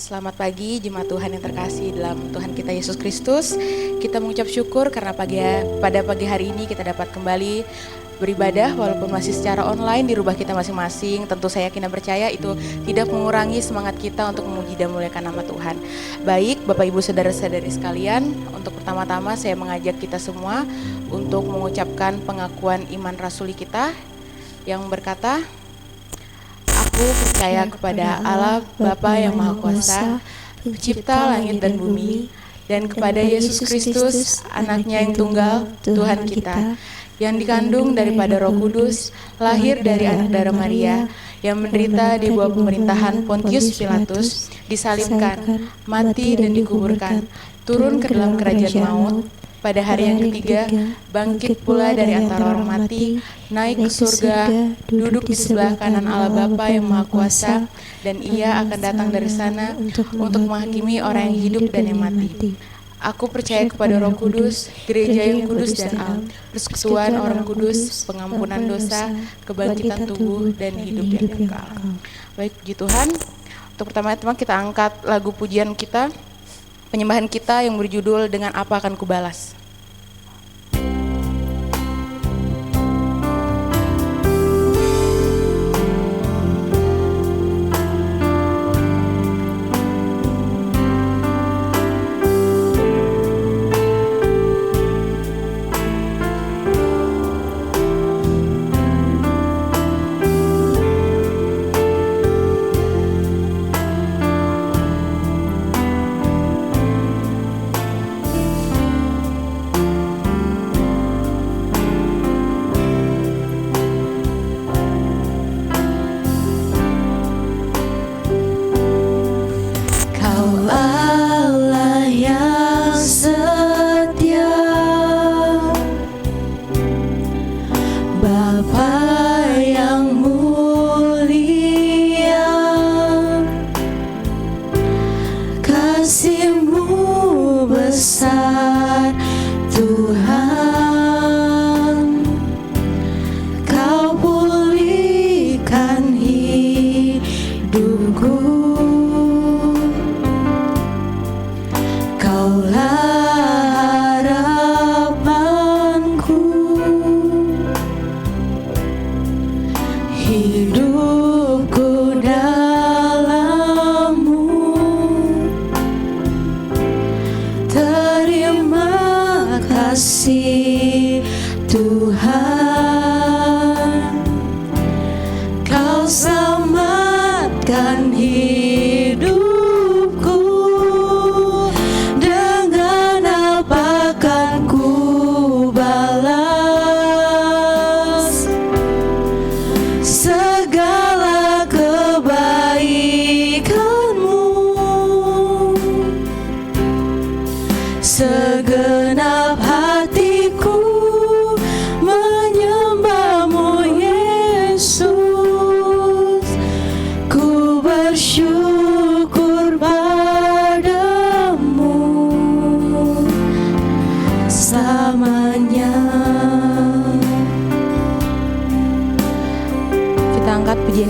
Selamat pagi jemaat Tuhan yang terkasih dalam Tuhan kita Yesus Kristus. Kita mengucap syukur karena pada pagi hari ini kita dapat kembali beribadah walaupun masih secara online di rumah kita masing-masing. Tentu saya yakin dan percaya itu tidak mengurangi semangat kita untuk memuji dan memuliakan nama Tuhan. Baik Bapak Ibu Saudara-saudari sekalian, untuk pertama-tama saya mengajak kita semua untuk mengucapkan pengakuan iman rasuli kita yang berkata, Aku percaya kepada Allah Bapa yang Maha Kuasa, Pencipta langit dan bumi, dan kepada Yesus Kristus, Anaknya yang tunggal, Tuhan kita, yang dikandung daripada Roh Kudus, lahir dari anak darah Maria, yang menderita di bawah pemerintahan Pontius Pilatus, disalibkan, mati dan dikuburkan, turun ke dalam kerajaan maut, pada hari yang ketiga, bangkit pula dari antara orang mati, naik ke surga, duduk di sebelah kanan Allah Bapa yang Maha Kuasa, dan Ia akan datang dari sana untuk menghakimi orang yang hidup dan yang mati. Aku percaya kepada Roh Kudus, gereja yang kudus dan am, persekutuan orang kudus, pengampunan dosa, kebangkitan tubuh, dan hidup yang kekal. Baik, puji Tuhan. Untuk pertama-tama kita angkat lagu pujian kita, penyembahan kita yang berjudul Dengan Apa Akan Kubalas.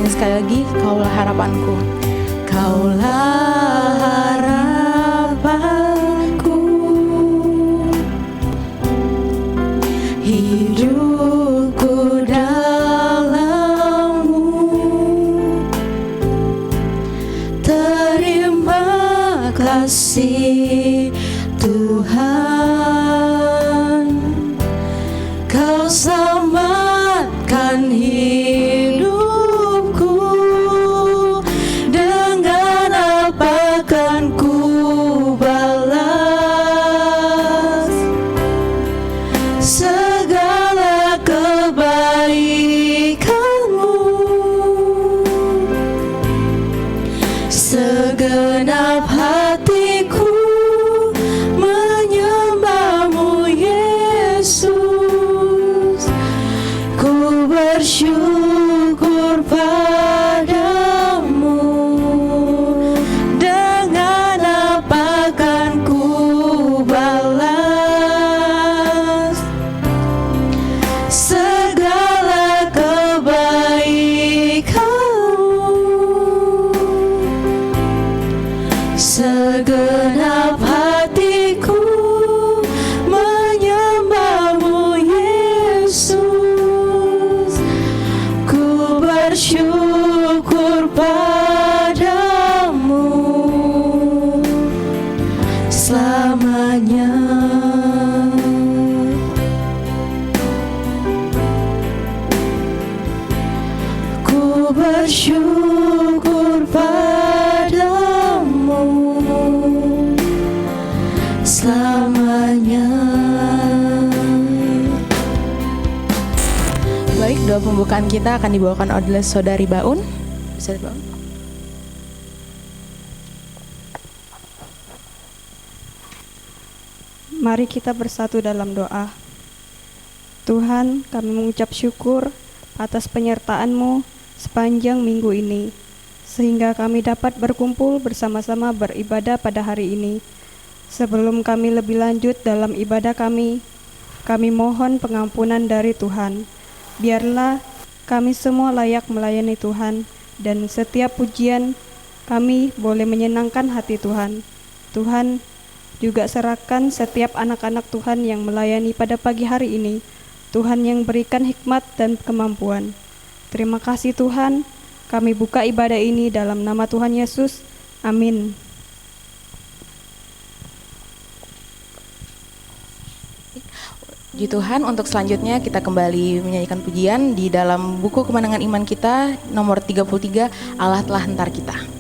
Sekali lagi, Kaulah harapanku. Kaulah harapanku, hidupku dalam-Mu. Terima kasih Tuhan, Kau selamatkan hidup. Segenap hatiku menyembah-Mu Yesus. Ku bersyukur padamu. Dengan apa kan ku balas doa pembukaan kita akan dibawakan oleh Saudari Baun. Bisa Baun? Mari kita bersatu dalam doa. Tuhan, kami mengucap syukur atas penyertaan-Mu sepanjang minggu ini, sehingga kami dapat berkumpul bersama-sama beribadah pada hari ini. Sebelum kami lebih lanjut dalam ibadah kami mohon pengampunan dari Tuhan. Biarlah kami semua layak melayani Tuhan, dan setiap pujian kami boleh menyenangkan hati Tuhan. Tuhan, juga serahkan setiap anak-anak Tuhan yang melayani pada pagi hari ini. Tuhan yang berikan hikmat dan kemampuan. Terima kasih Tuhan, kami buka ibadah ini dalam nama Tuhan Yesus. Amin. Puji Tuhan, untuk selanjutnya kita kembali menyanyikan pujian di dalam buku Kemenangan Iman kita nomor 33, Allah Telah Hentar Kita.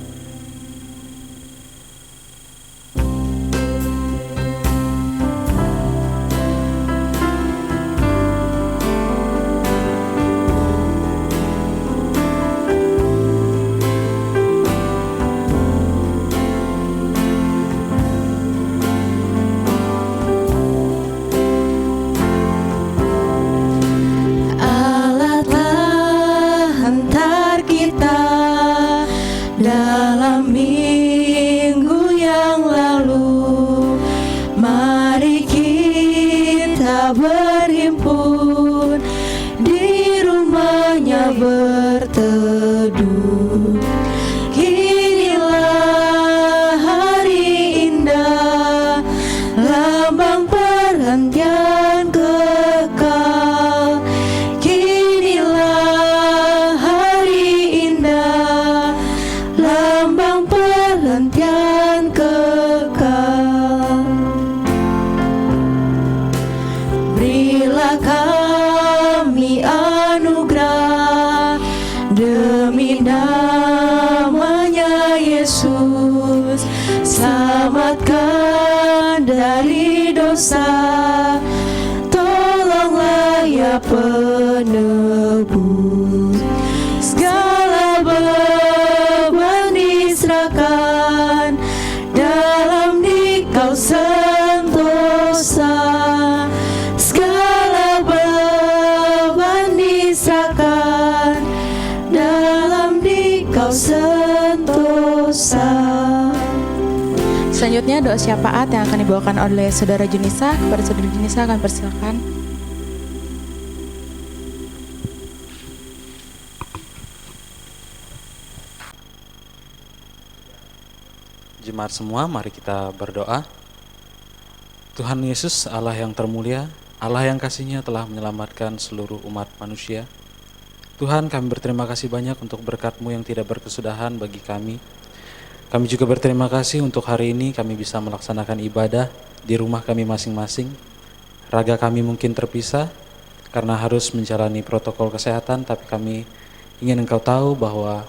Penebus segala beban diserahkan, dalam Dikau sentosa. Segala beban diserahkan, dalam Dikau sentosa. Selanjutnya doa syafaat yang akan dibawakan oleh Saudara Junisa. Kepada Saudara Junisa akan persilakan. Jemaat semua, mari kita berdoa. Tuhan Yesus, Allah yang termulia, Allah yang kasih-Nya telah menyelamatkan seluruh umat manusia. Tuhan, kami berterima kasih banyak untuk berkat-Mu yang tidak berkesudahan bagi kami. Kami juga berterima kasih untuk hari ini kami bisa melaksanakan ibadah di rumah kami masing-masing. Raga kami mungkin terpisah karena harus menjalani protokol kesehatan, tapi kami ingin Engkau tahu bahwa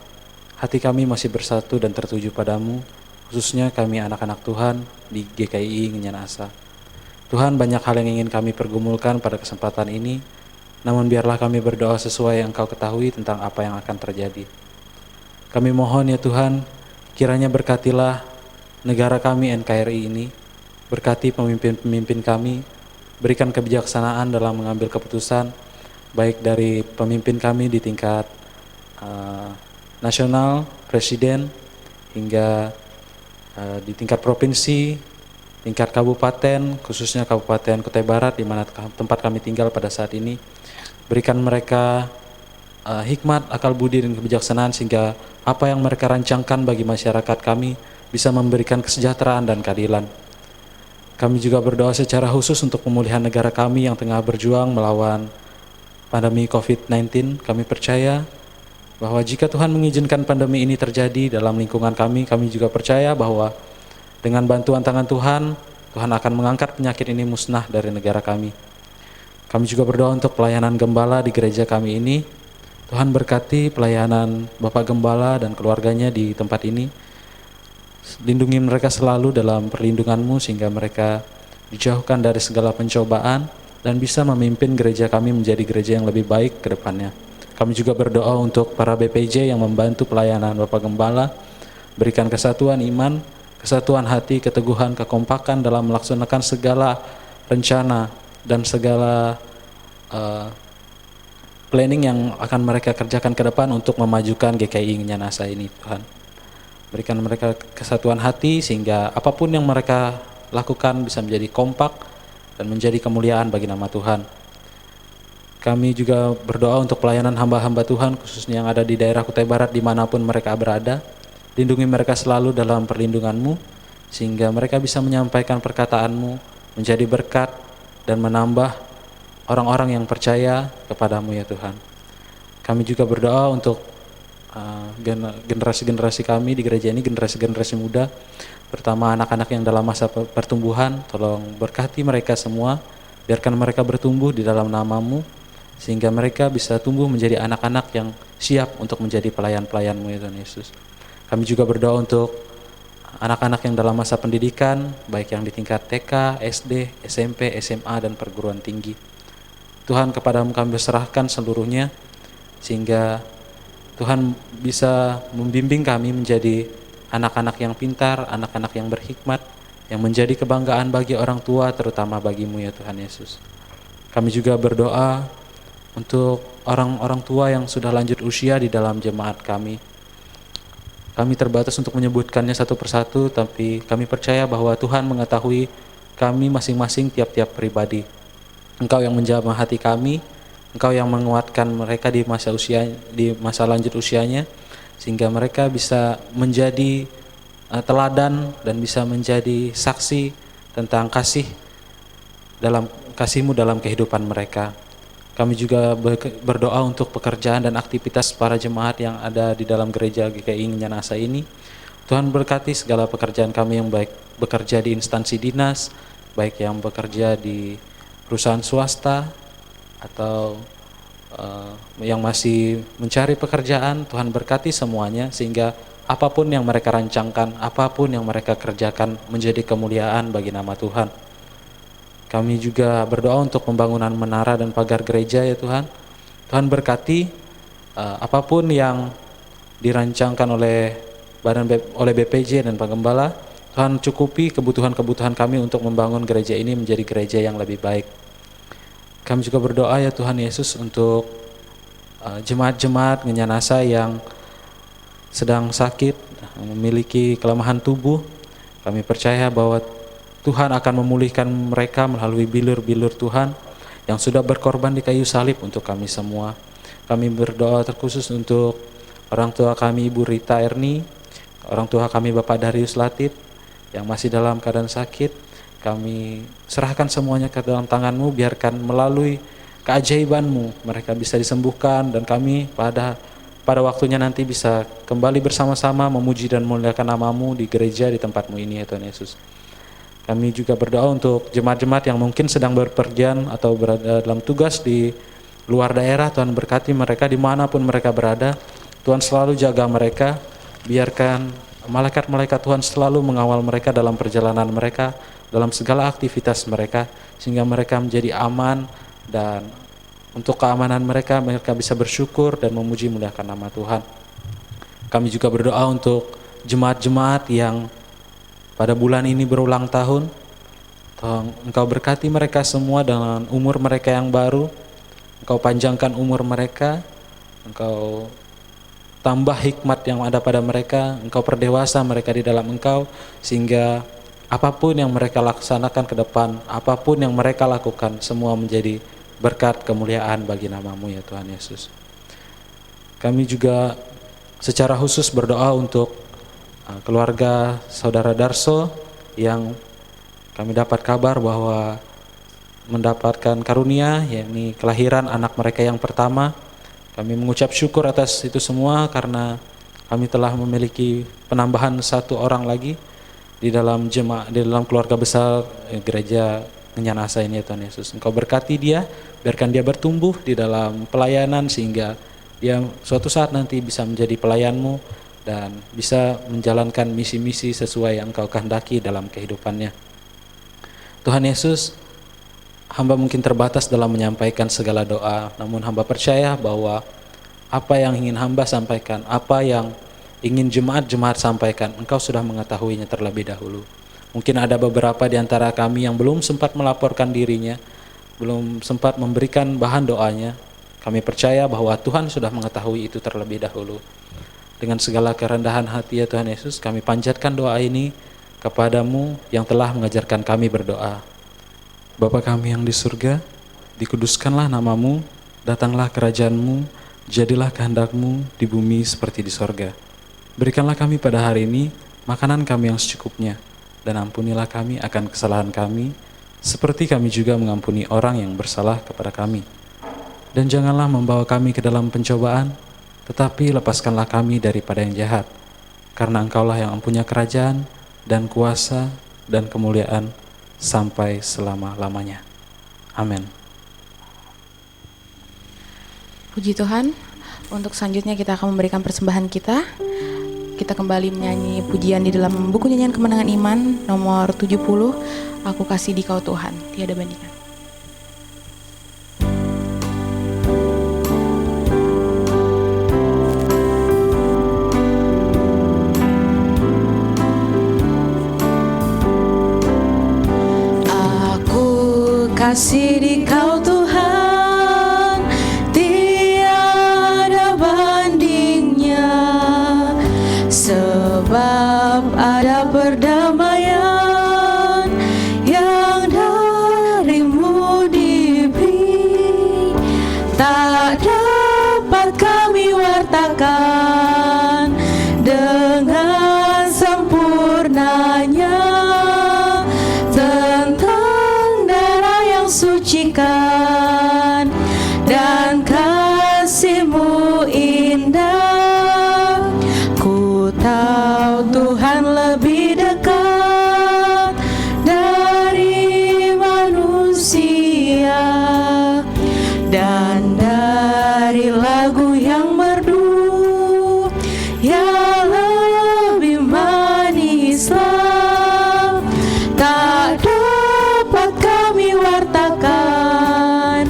hati kami masih bersatu dan tertuju padamu, khususnya kami anak-anak Tuhan di GKI Ngenyan Asa. Tuhan, banyak hal yang ingin kami pergumulkan pada kesempatan ini, namun biarlah kami berdoa sesuai yang Engkau ketahui tentang apa yang akan terjadi. Kami mohon ya Tuhan, kiranya berkatilah negara kami NKRI ini, berkati pemimpin-pemimpin kami, berikan kebijaksanaan dalam mengambil keputusan, baik dari pemimpin kami di tingkat nasional, presiden, hingga di tingkat provinsi, tingkat kabupaten, khususnya Kabupaten Kutai Barat, di mana tempat kami tinggal pada saat ini. Berikan mereka hikmat, akal budi, dan kebijaksanaan sehingga apa yang mereka rancangkan bagi masyarakat kami bisa memberikan kesejahteraan dan keadilan. Kami juga berdoa secara khusus untuk pemulihan negara kami yang tengah berjuang melawan pandemi COVID-19. Kami percaya bahwa jika Tuhan mengizinkan pandemi ini terjadi dalam lingkungan kami juga percaya bahwa dengan bantuan tangan Tuhan, Tuhan akan mengangkat penyakit ini musnah dari negara kami. Kami juga berdoa untuk pelayanan gembala di gereja kami ini. Tuhan berkati pelayanan Bapak Gembala dan keluarganya di tempat ini. Lindungi mereka selalu dalam perlindungan-Mu sehingga mereka dijauhkan dari segala pencobaan dan bisa memimpin gereja kami menjadi gereja yang lebih baik ke depannya. Kami juga berdoa untuk para BPJ yang membantu pelayanan Bapak Gembala, berikan kesatuan iman, kesatuan hati, keteguhan, kekompakan dalam melaksanakan segala rencana dan segala planning yang akan mereka kerjakan ke depan untuk memajukan GKI Nyanasa ini, Tuhan. Berikan mereka kesatuan hati sehingga apapun yang mereka lakukan bisa menjadi kompak dan menjadi kemuliaan bagi nama Tuhan. Kami juga berdoa untuk pelayanan hamba-hamba Tuhan, khususnya yang ada di daerah Kutai Barat dimanapun mereka berada. Lindungi mereka selalu dalam perlindungan-Mu, sehingga mereka bisa menyampaikan perkataan-Mu, menjadi berkat dan menambah orang-orang yang percaya kepada-Mu ya Tuhan. Kami juga berdoa untuk generasi-generasi kami di gereja ini, generasi-generasi muda, terutama anak-anak yang dalam masa pertumbuhan. Tolong berkati mereka semua, biarkan mereka bertumbuh di dalam nama-Mu, sehingga mereka bisa tumbuh menjadi anak-anak yang siap untuk menjadi pelayan-pelayan-Mu ya Tuhan Yesus. Kami juga berdoa untuk anak-anak yang dalam masa pendidikan, baik yang di tingkat TK, SD, SMP, SMA, dan perguruan tinggi. Tuhan, kepada-Mu kami berserahkan seluruhnya, sehingga Tuhan bisa membimbing kami menjadi anak-anak yang pintar, anak-anak yang berhikmat, yang menjadi kebanggaan bagi orang tua, terutama bagi-Mu ya Tuhan Yesus. Kami juga berdoa untuk orang-orang tua yang sudah lanjut usia di dalam jemaat kami. Kami terbatas untuk menyebutkannya satu persatu, tapi kami percaya bahwa Tuhan mengetahui kami masing-masing tiap-tiap pribadi. Engkau yang menjamah hati kami, Engkau yang menguatkan mereka di masa lanjut usianya, sehingga mereka bisa menjadi teladan dan bisa menjadi saksi tentang kasih-Mu dalam kehidupan mereka. Kami juga berdoa untuk pekerjaan dan aktivitas para jemaat yang ada di dalam gereja GKI Nyanasa ini. Tuhan berkati segala pekerjaan kami yang baik bekerja di instansi dinas, baik yang bekerja di perusahaan swasta atau yang masih mencari pekerjaan. Tuhan berkati semuanya sehingga apapun yang mereka rancangkan, apapun yang mereka kerjakan menjadi kemuliaan bagi nama Tuhan. Kami juga berdoa untuk pembangunan menara dan pagar gereja ya Tuhan. Tuhan berkati apapun yang dirancangkan oleh BPJ dan Pak Gembala. Tuhan cukupi kebutuhan-kebutuhan kami untuk membangun gereja ini menjadi gereja yang lebih baik. Kami juga berdoa ya Tuhan Yesus untuk jemaat-jemaat Nyanasa yang sedang sakit, memiliki kelemahan tubuh. Kami percaya bahwa Tuhan akan memulihkan mereka melalui bilur-bilur Tuhan yang sudah berkorban di kayu salib untuk kami semua. Kami berdoa terkhusus untuk orang tua kami Ibu Rita Erni, orang tua kami Bapak Darius Latif yang masih dalam keadaan sakit. Kami serahkan semuanya ke dalam tangan-Mu, biarkan melalui keajaiban-Mu mereka bisa disembuhkan, dan kami pada waktunya nanti bisa kembali bersama-sama memuji dan memuliakan nama-Mu di gereja di tempat-Mu ini ya Tuhan Yesus. Kami juga berdoa untuk jemaat-jemaat yang mungkin sedang berpergian atau berada dalam tugas di luar daerah. Tuhan berkati mereka dimanapun mereka berada. Tuhan selalu jaga mereka. Biarkan malaikat-malaikat Tuhan selalu mengawal mereka dalam perjalanan mereka, dalam segala aktivitas mereka, sehingga mereka menjadi aman, dan untuk keamanan mereka bisa bersyukur dan memuji muliakan nama Tuhan. Kami juga berdoa untuk jemaat-jemaat yang pada bulan ini berulang tahun. Engkau berkati mereka semua dengan umur mereka yang baru. Engkau panjangkan umur mereka. Engkau tambah hikmat yang ada pada mereka. Engkau perdewasa mereka di dalam Engkau, sehingga apapun yang mereka laksanakan ke depan, apapun yang mereka lakukan, semua menjadi berkat kemuliaan bagi nama-Mu ya Tuhan Yesus. Kami juga secara khusus berdoa untuk keluarga Saudara Darso yang kami dapat kabar bahwa mendapatkan karunia, yakni kelahiran anak mereka yang pertama. Kami mengucap syukur atas itu semua karena kami telah memiliki penambahan satu orang lagi di dalam keluarga besar gereja Nyanasa ini ya Tuhan Yesus. Engkau berkati dia, biarkan dia bertumbuh di dalam pelayanan sehingga dia suatu saat nanti bisa menjadi pelayan-Mu dan bisa menjalankan misi-misi sesuai yang Engkau kehendaki dalam kehidupannya. Tuhan Yesus, hamba mungkin terbatas dalam menyampaikan segala doa, namun hamba percaya bahwa Apa yang ingin hamba sampaikan, apa yang ingin jemaat-jemaat sampaikan, Engkau sudah mengetahuinya terlebih dahulu. Mungkin ada beberapa di antara kami yang belum sempat melaporkan dirinya, belum sempat memberikan bahan doanya. Kami percaya bahwa Tuhan sudah mengetahui itu terlebih dahulu. Dengan segala kerendahan hati ya Tuhan Yesus, kami panjatkan doa ini kepadamu yang telah mengajarkan kami berdoa. Bapa kami yang di surga, dikuduskanlah namamu, datanglah kerajaanmu, jadilah kehendakmu di bumi seperti di sorga. Berikanlah kami pada hari ini makanan kami yang secukupnya, dan ampunilah kami akan kesalahan kami, seperti kami juga mengampuni orang yang bersalah kepada kami. Dan janganlah membawa kami ke dalam pencobaan, tetapi lepaskanlah kami daripada yang jahat, karena Engkaulah yang mempunyai kerajaan dan kuasa dan kemuliaan sampai selama-lamanya. Amin. Puji Tuhan, untuk selanjutnya kita akan memberikan persembahan kita. Kita kembali menyanyi pujian di dalam buku nyanyian Kemenangan Iman nomor 70, Aku Kasih di Kau Tuhan, tiada bandingan. Kasih di Kau Tuhan, tiada bandingnya, sebab ada perdamaian yang darimu diberi, tak dapat kami wartakan dengan sempurnanya sucikan dan kasih-Mu indah. Ku tahu Tuhan lebih dekat dari manusia, dan dari lagu yang merdu yang lebih manislah, tak dapat kami wartakan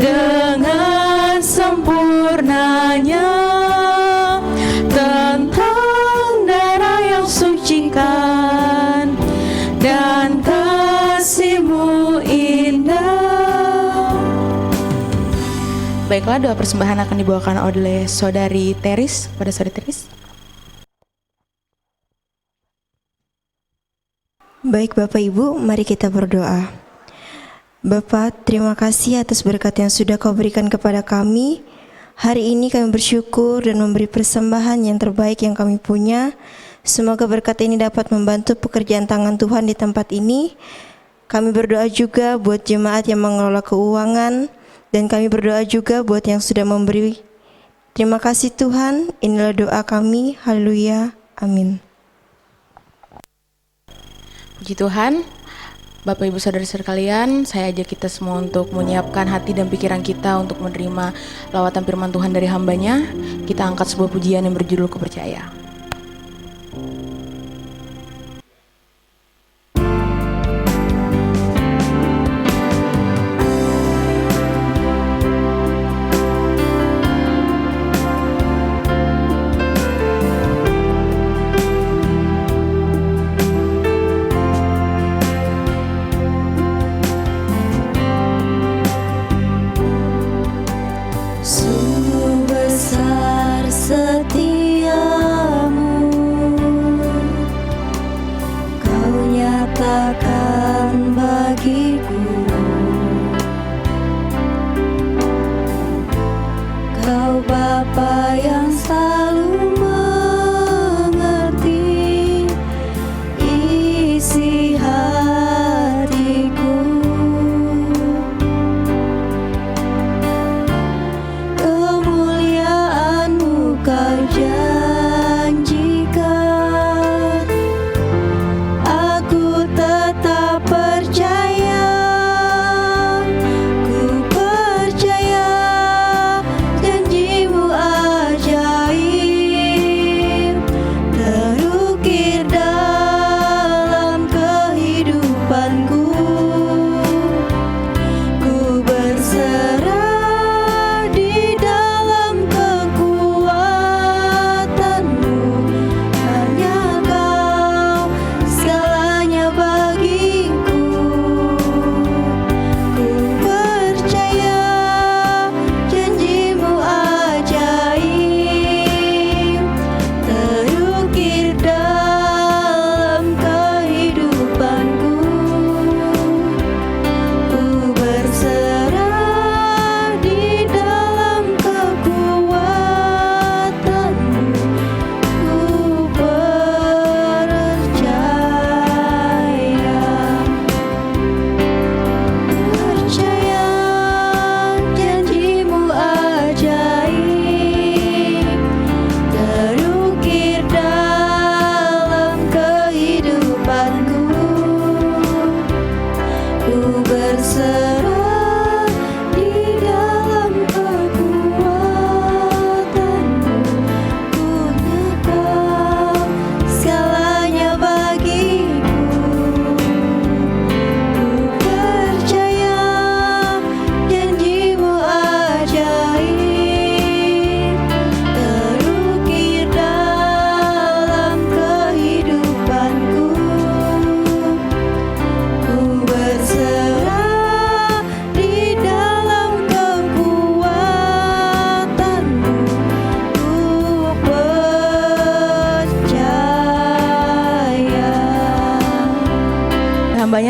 dengan sempurnanya tentang darah yang sucikan dan kasih-Mu indah. Baiklah, doa persembahan akan dibawakan oleh Saudari Teris. Pada Saudari Teris. Baik Bapak Ibu, mari kita berdoa. Bapa, terima kasih atas berkat yang sudah Kau berikan kepada kami. Hari ini kami bersyukur dan memberi persembahan yang terbaik yang kami punya. Semoga berkat ini dapat membantu pekerjaan tangan Tuhan di tempat ini. Kami berdoa juga buat jemaat yang mengelola keuangan, dan kami berdoa juga buat yang sudah memberi. Terima kasih Tuhan, inilah doa kami. Haleluya, amin. Puji Tuhan. Bapak Ibu Saudara sekalian, saya ajak kita semua untuk menyiapkan hati dan pikiran kita untuk menerima lawatan firman Tuhan dari hambanya. Kita angkat sebuah pujian yang berjudul Kupercaya. Sebesar setia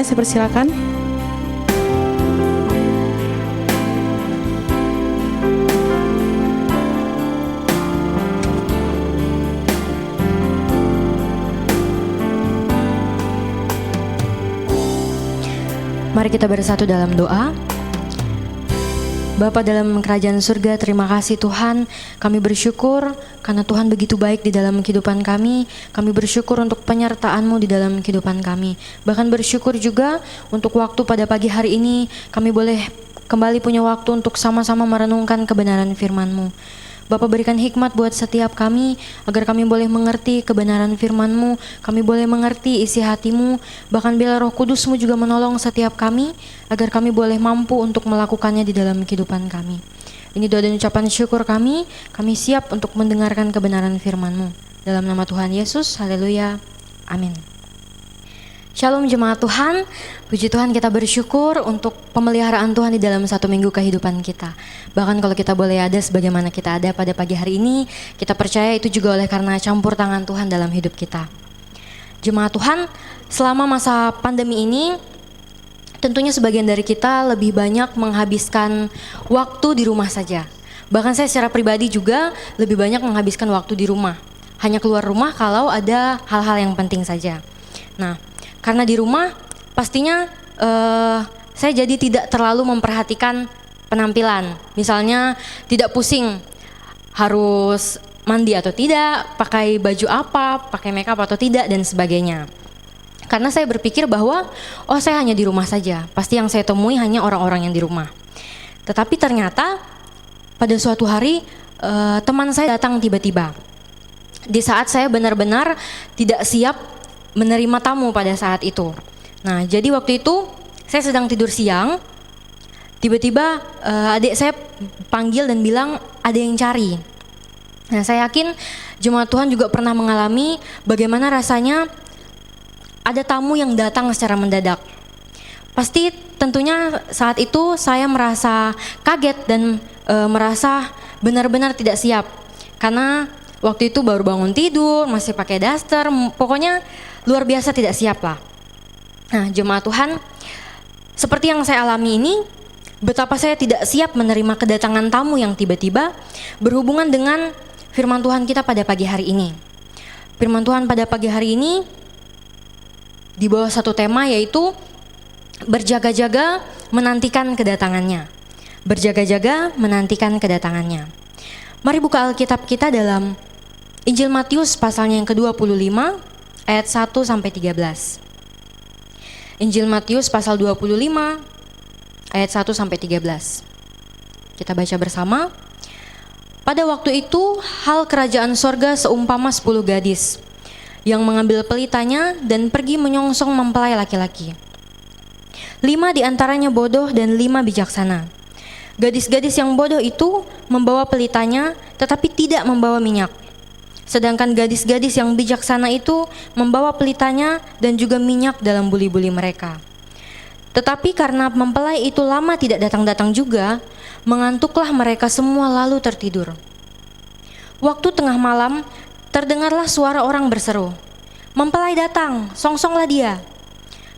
bertanya, saya persilakan. Mari kita bersatu dalam doa. Bapa dalam kerajaan surga, terima kasih Tuhan. Kami bersyukur karena Tuhan begitu baik di dalam kehidupan kami. Kami bersyukur untuk penyertaan-Mu di dalam kehidupan kami. Bahkan bersyukur juga untuk waktu pada pagi hari ini kami boleh kembali punya waktu untuk sama-sama merenungkan kebenaran firman-Mu. Bapa, berikan hikmat buat setiap kami, agar kami boleh mengerti kebenaran firman-Mu, kami boleh mengerti isi hati-Mu, bahkan bila Roh Kudus-Mu juga menolong setiap kami, agar kami boleh mampu untuk melakukannya di dalam kehidupan kami. Ini doa dan ucapan syukur kami siap untuk mendengarkan kebenaran firman-Mu. Dalam nama Tuhan Yesus, haleluya, amin. Shalom jemaat Tuhan, puji Tuhan, kita bersyukur untuk pemeliharaan Tuhan di dalam 1 minggu kehidupan kita. Bahkan kalau kita boleh ada sebagaimana kita ada pada pagi hari ini, kita percaya itu juga oleh karena campur tangan Tuhan dalam hidup kita. Jemaat Tuhan, selama masa pandemi ini, tentunya sebagian dari kita lebih banyak menghabiskan waktu di rumah saja. Bahkan saya secara pribadi juga lebih banyak menghabiskan waktu di rumah. Hanya keluar rumah kalau ada hal-hal yang penting saja. Nah, karena di rumah pastinya saya jadi tidak terlalu memperhatikan penampilan. Misalnya tidak pusing harus mandi atau tidak, pakai baju apa, pakai makeup atau tidak, dan sebagainya. Karena saya berpikir bahwa saya hanya di rumah saja, pasti yang saya temui hanya orang-orang yang di rumah. Tetapi ternyata pada suatu hari teman saya datang tiba-tiba. Di saat saya benar-benar tidak siap menerima tamu pada saat itu. Nah, jadi waktu itu saya sedang tidur siang, tiba-tiba adik saya panggil dan bilang ada yang cari. Nah, saya yakin jemaat Tuhan juga pernah mengalami bagaimana rasanya ada tamu yang datang secara mendadak. Pasti tentunya saat itu saya merasa kaget dan merasa benar-benar tidak siap. Karena waktu itu baru bangun tidur, masih pakai daster, pokoknya luar biasa tidak siap lah. Nah, jemaat Tuhan, seperti yang saya alami ini, betapa saya tidak siap menerima kedatangan tamu yang tiba-tiba berhubungan dengan firman Tuhan kita pada pagi hari ini. Firman Tuhan pada pagi hari ini di bawah satu tema, yaitu berjaga-jaga menantikan kedatangannya. Berjaga-jaga menantikan kedatangannya. Mari buka Alkitab kita dalam Injil Matius pasalnya yang ke-25 ayat 1 sampai 13. Injil Matius pasal 25 ayat 1 sampai 13. Kita baca bersama. Pada waktu itu hal kerajaan sorga seumpama 10 gadis yang mengambil pelitanya dan pergi menyongsong mempelai laki-laki. 5 di antaranya bodoh dan 5 bijaksana. Gadis-gadis yang bodoh itu membawa pelitanya tetapi tidak membawa minyak. Sedangkan gadis-gadis yang bijaksana itu membawa pelitanya dan juga minyak dalam buli-buli mereka. Tetapi karena mempelai itu lama tidak datang-datang juga, mengantuklah mereka semua lalu tertidur. Waktu tengah malam, terdengarlah suara orang berseru, "Mempelai datang, songsonglah dia."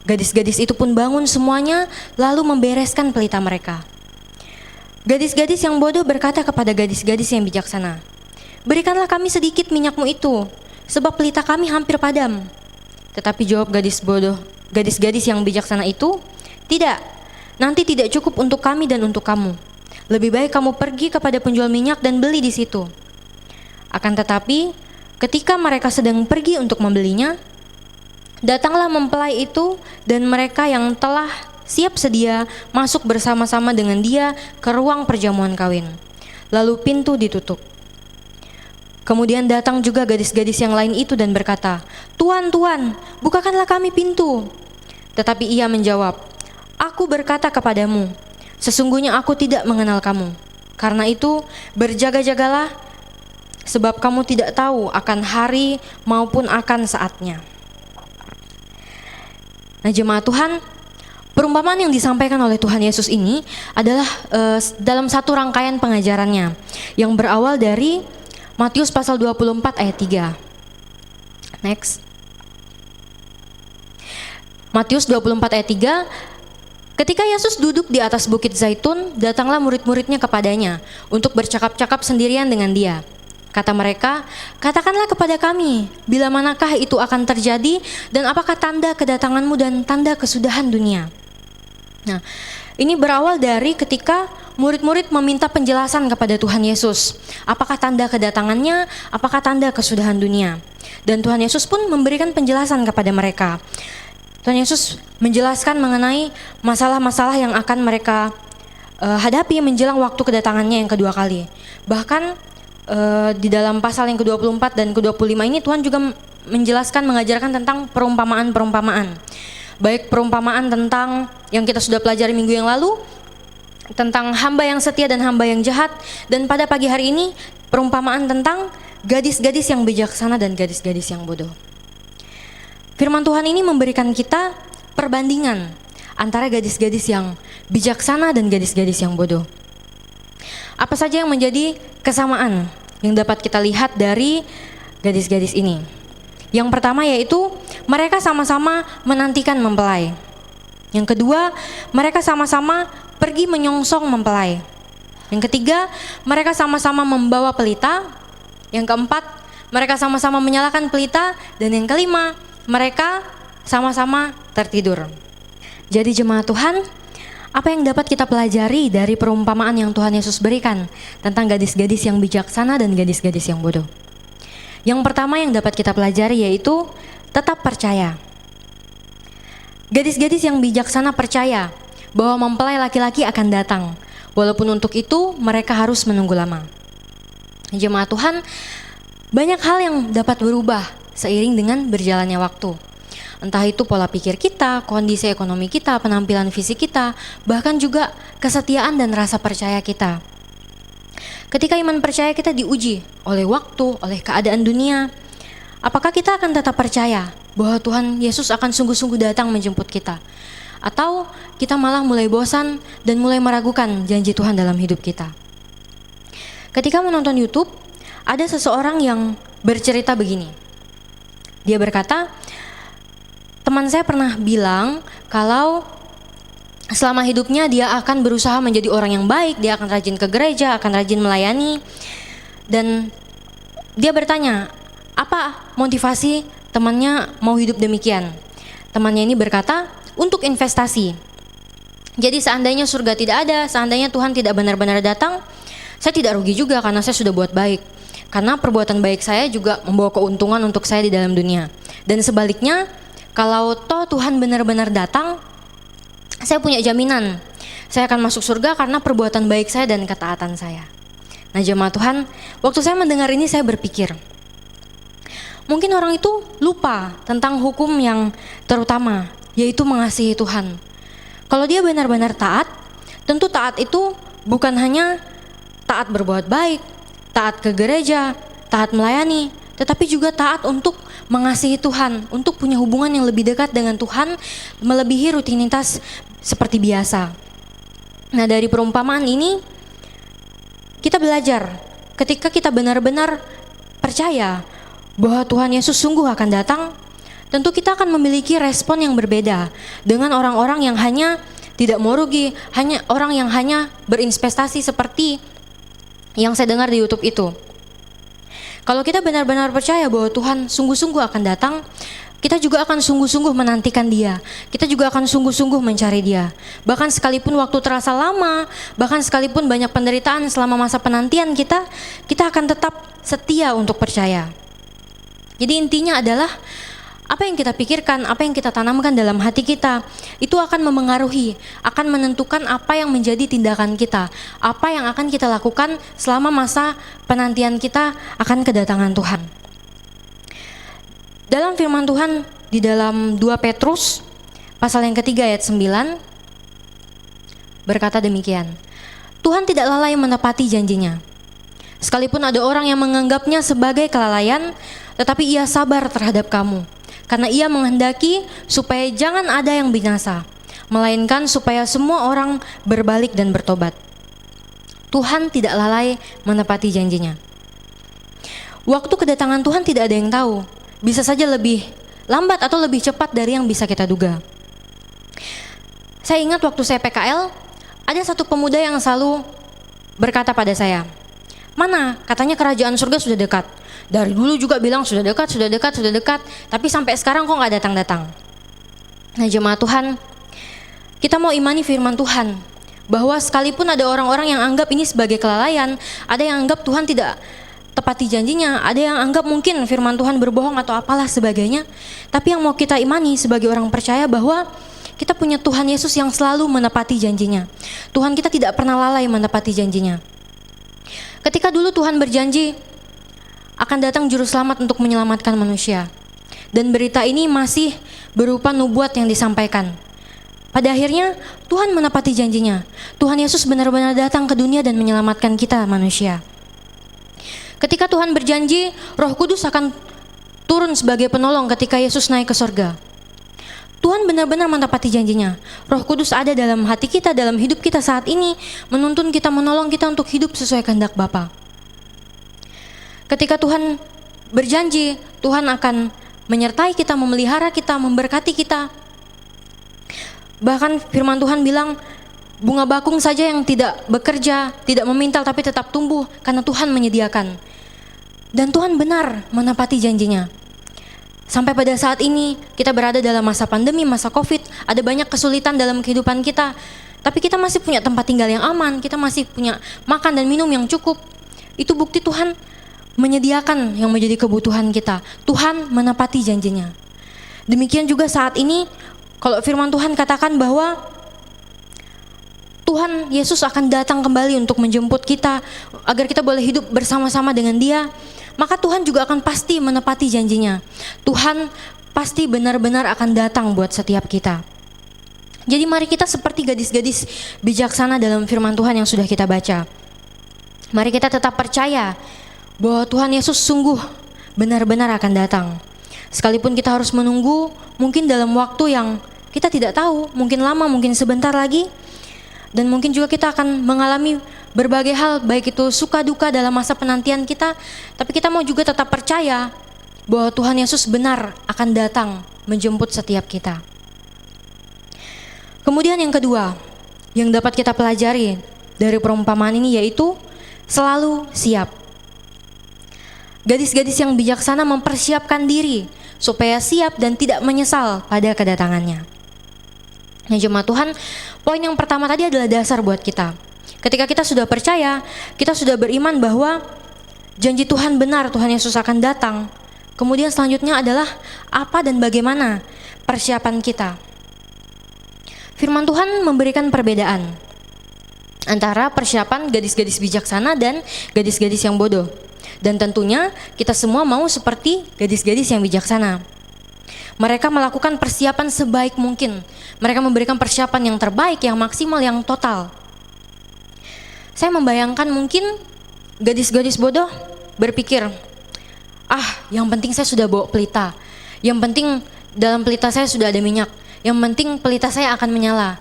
Gadis-gadis itu pun bangun semuanya lalu membereskan pelita mereka. Gadis-gadis yang bodoh berkata kepada gadis-gadis yang bijaksana, "Berikanlah kami sedikit minyakmu itu, sebab pelita kami hampir padam." Tetapi jawab gadis-gadis yang bijaksana itu, "Tidak, nanti tidak cukup untuk kami dan untuk kamu. Lebih baik kamu pergi kepada penjual minyak dan beli di situ." Akan tetapi, ketika mereka sedang pergi untuk membelinya, datanglah mempelai itu dan mereka yang telah siap sedia masuk bersama-sama dengan dia ke ruang perjamuan kawin. Lalu pintu ditutup. Kemudian datang juga gadis-gadis yang lain itu dan berkata, "Tuan, Tuan, bukakanlah kami pintu." Tetapi ia menjawab, "Aku berkata kepadamu, sesungguhnya aku tidak mengenal kamu. Karena itu berjaga-jagalah, sebab kamu tidak tahu akan hari maupun akan saatnya." Nah, jemaat Tuhan, perumpamaan yang disampaikan oleh Tuhan Yesus ini adalah dalam satu rangkaian pengajarannya yang berawal dari Matius pasal 24 ayat 3. Next. Matius 24 ayat 3, ketika Yesus duduk di atas bukit Zaitun, datanglah murid-muridnya kepadanya untuk bercakap-cakap sendirian dengan dia. Kata mereka, katakanlah kepada kami, bila manakah itu akan terjadi dan apakah tanda kedatanganmu dan tanda kesudahan dunia? Nah, ini berawal dari ketika murid-murid meminta penjelasan kepada Tuhan Yesus. Apakah tanda kedatangannya, apakah tanda kesudahan dunia? Dan Tuhan Yesus pun memberikan penjelasan kepada mereka. Tuhan Yesus menjelaskan mengenai masalah-masalah yang akan mereka hadapi menjelang waktu kedatangannya yang kedua kali. Bahkan di dalam pasal yang ke-24 dan ke-25 ini Tuhan juga menjelaskan, mengajarkan tentang perumpamaan-perumpamaan. Baik perumpamaan tentang yang kita sudah pelajari minggu yang lalu, tentang hamba yang setia dan hamba yang jahat, dan pada pagi hari ini perumpamaan tentang gadis-gadis yang bijaksana dan gadis-gadis yang bodoh. Firman Tuhan ini memberikan kita perbandingan antara gadis-gadis yang bijaksana dan gadis-gadis yang bodoh. Apa saja yang menjadi kesamaan yang dapat kita lihat dari gadis-gadis ini? Yang pertama yaitu mereka sama-sama menantikan mempelai. Yang kedua, mereka sama-sama pergi menyongsong mempelai. Yang ketiga, mereka sama-sama membawa pelita. Yang keempat, mereka sama-sama menyalakan pelita. Dan yang kelima, mereka sama-sama tertidur. Jadi jemaat Tuhan, apa yang dapat kita pelajari dari perumpamaan yang Tuhan Yesus berikan tentang gadis-gadis yang bijaksana dan gadis-gadis yang bodoh? Yang pertama yang dapat kita pelajari yaitu tetap percaya. Gadis-gadis yang bijaksana percaya bahwa mempelai laki-laki akan datang, walaupun untuk itu mereka harus menunggu lama. Jemaat Tuhan, banyak hal yang dapat berubah seiring dengan berjalannya waktu. Entah itu pola pikir kita, kondisi ekonomi kita, penampilan fisik kita, bahkan juga kesetiaan dan rasa percaya kita. Ketika iman percaya kita diuji oleh waktu, oleh keadaan dunia, apakah kita akan tetap percaya bahwa Tuhan Yesus akan sungguh-sungguh datang menjemput kita? Atau kita malah mulai bosan dan mulai meragukan janji Tuhan dalam hidup kita? Ketika menonton YouTube, ada seseorang yang bercerita begini. Dia berkata, teman saya pernah bilang kalau selama hidupnya dia akan berusaha menjadi orang yang baik, dia akan rajin ke gereja, akan rajin melayani. Dan dia bertanya, apa motivasi temannya mau hidup demikian? Temannya ini berkata, untuk investasi. Jadi seandainya surga tidak ada, seandainya Tuhan tidak benar-benar datang, saya tidak rugi juga karena saya sudah buat baik. Karena perbuatan baik saya juga membawa keuntungan untuk saya di dalam dunia. Dan sebaliknya, kalau toh Tuhan benar-benar datang, saya punya jaminan, saya akan masuk surga karena perbuatan baik saya dan ketaatan saya. Nah jemaat Tuhan, waktu saya mendengar ini saya berpikir, mungkin orang itu lupa tentang hukum yang terutama, yaitu mengasihi Tuhan. Kalau dia benar-benar taat, tentu taat itu bukan hanya taat berbuat baik, taat ke gereja, taat melayani, tetapi juga taat untuk mengasihi Tuhan, untuk punya hubungan yang lebih dekat dengan Tuhan, melebihi rutinitas seperti biasa. Nah dari perumpamaan ini, kita belajar ketika kita benar-benar percaya bahwa Tuhan Yesus sungguh akan datang, tentu kita akan memiliki respon yang berbeda dengan orang-orang yang hanya tidak mau rugi, hanya orang yang hanya berinvestasi seperti yang saya dengar di YouTube itu. Kalau kita benar-benar percaya bahwa Tuhan sungguh-sungguh akan datang, kita juga akan sungguh-sungguh menantikan Dia. Kita juga akan sungguh-sungguh mencari Dia. Bahkan sekalipun waktu terasa lama, bahkan sekalipun banyak penderitaan selama masa penantian kita akan tetap setia untuk percaya. Jadi intinya adalah apa yang kita pikirkan, apa yang kita tanamkan dalam hati kita, itu akan memengaruhi, akan menentukan apa yang menjadi tindakan kita, apa yang akan kita lakukan selama masa penantian kita akan kedatangan Tuhan. Dalam firman Tuhan di dalam 2 Petrus pasal yang ketiga ayat 9 berkata demikian, Tuhan tidak lalai menepati janjinya. Sekalipun ada orang yang menganggapnya sebagai kelalaian, tetapi Ia sabar terhadap kamu. Karena Ia menghendaki supaya jangan ada yang binasa, melainkan supaya semua orang berbalik dan bertobat. Tuhan tidak lalai menepati janjinya. Waktu kedatangan Tuhan tidak ada yang tahu. Bisa saja lebih lambat atau lebih cepat dari yang bisa kita duga. Saya ingat waktu saya PKL, ada satu pemuda yang selalu berkata pada saya, "Mana? Katanya kerajaan surga sudah dekat. Dari dulu juga bilang sudah dekat, sudah dekat, sudah dekat. Tapi sampai sekarang kok nggak datang-datang." Nah jemaat Tuhan, kita mau imani firman Tuhan, bahwa sekalipun ada orang-orang yang anggap ini sebagai kelalaian, ada yang anggap Tuhan tidak tepati janjinya, ada yang anggap mungkin firman Tuhan berbohong atau apalah sebagainya. Tapi yang mau kita imani sebagai orang percaya bahwa kita punya Tuhan Yesus yang selalu menepati janjinya. Tuhan kita tidak pernah lalai menepati janjinya. Ketika dulu Tuhan berjanji akan datang juru selamat untuk menyelamatkan manusia, dan berita ini masih berupa nubuat yang disampaikan. Pada akhirnya Tuhan menepati janjinya. Tuhan Yesus benar-benar datang ke dunia dan menyelamatkan kita manusia. Ketika Tuhan berjanji Roh Kudus akan turun sebagai penolong ketika Yesus naik ke surga, Tuhan benar-benar menepati janjinya. Roh Kudus ada dalam hati kita, dalam hidup kita saat ini, menuntun kita, menolong kita untuk hidup sesuai kehendak Bapa. Ketika Tuhan berjanji, Tuhan akan menyertai kita, memelihara kita, memberkati kita. Bahkan firman Tuhan bilang, bunga bakung saja yang tidak bekerja, tidak memintal tapi tetap tumbuh karena Tuhan menyediakan. Dan Tuhan benar menepati janjinya. Sampai pada saat ini kita berada dalam masa pandemi, masa Covid, ada banyak kesulitan dalam kehidupan kita, tapi kita masih punya tempat tinggal yang aman, kita masih punya makan dan minum yang cukup. Itu bukti Tuhan menyediakan yang menjadi kebutuhan kita. Tuhan menepati janjinya. Demikian juga saat ini, kalau firman Tuhan katakan bahwa Tuhan Yesus akan datang kembali untuk menjemput kita agar kita boleh hidup bersama-sama dengan Dia, maka Tuhan juga akan pasti menepati janjinya. Tuhan pasti benar-benar akan datang buat setiap kita. Jadi mari kita seperti gadis-gadis bijaksana dalam firman Tuhan yang sudah kita baca. Mari kita tetap percaya bahwa Tuhan Yesus sungguh benar-benar akan datang. Sekalipun kita harus menunggu, mungkin dalam waktu yang kita tidak tahu, mungkin lama, mungkin sebentar lagi. Dan mungkin juga kita akan mengalami berbagai hal, baik itu suka duka dalam masa penantian kita. Tapi kita mau juga tetap percaya bahwa Tuhan Yesus benar akan datang menjemput setiap kita. Kemudian yang kedua, yang dapat kita pelajari dari perumpamaan ini yaitu selalu siap. Gadis-gadis yang bijaksana mempersiapkan diri supaya siap dan tidak menyesal pada kedatangannya. Nah jemaat Tuhan, poin yang pertama tadi adalah dasar buat kita. Ketika kita sudah percaya, kita sudah beriman bahwa janji Tuhan benar, Tuhan Yesus akan datang. Kemudian selanjutnya adalah apa dan bagaimana persiapan kita. Firman Tuhan memberikan perbedaan antara persiapan gadis-gadis bijaksana dan gadis-gadis yang bodoh. Dan tentunya kita semua mau seperti gadis-gadis yang bijaksana. Mereka melakukan persiapan sebaik mungkin. Mereka memberikan persiapan yang terbaik, yang maksimal, yang total. Saya membayangkan mungkin gadis-gadis bodoh berpikir, yang penting saya sudah bawa pelita. Yang penting dalam pelita saya sudah ada minyak. Yang penting pelita saya akan menyala.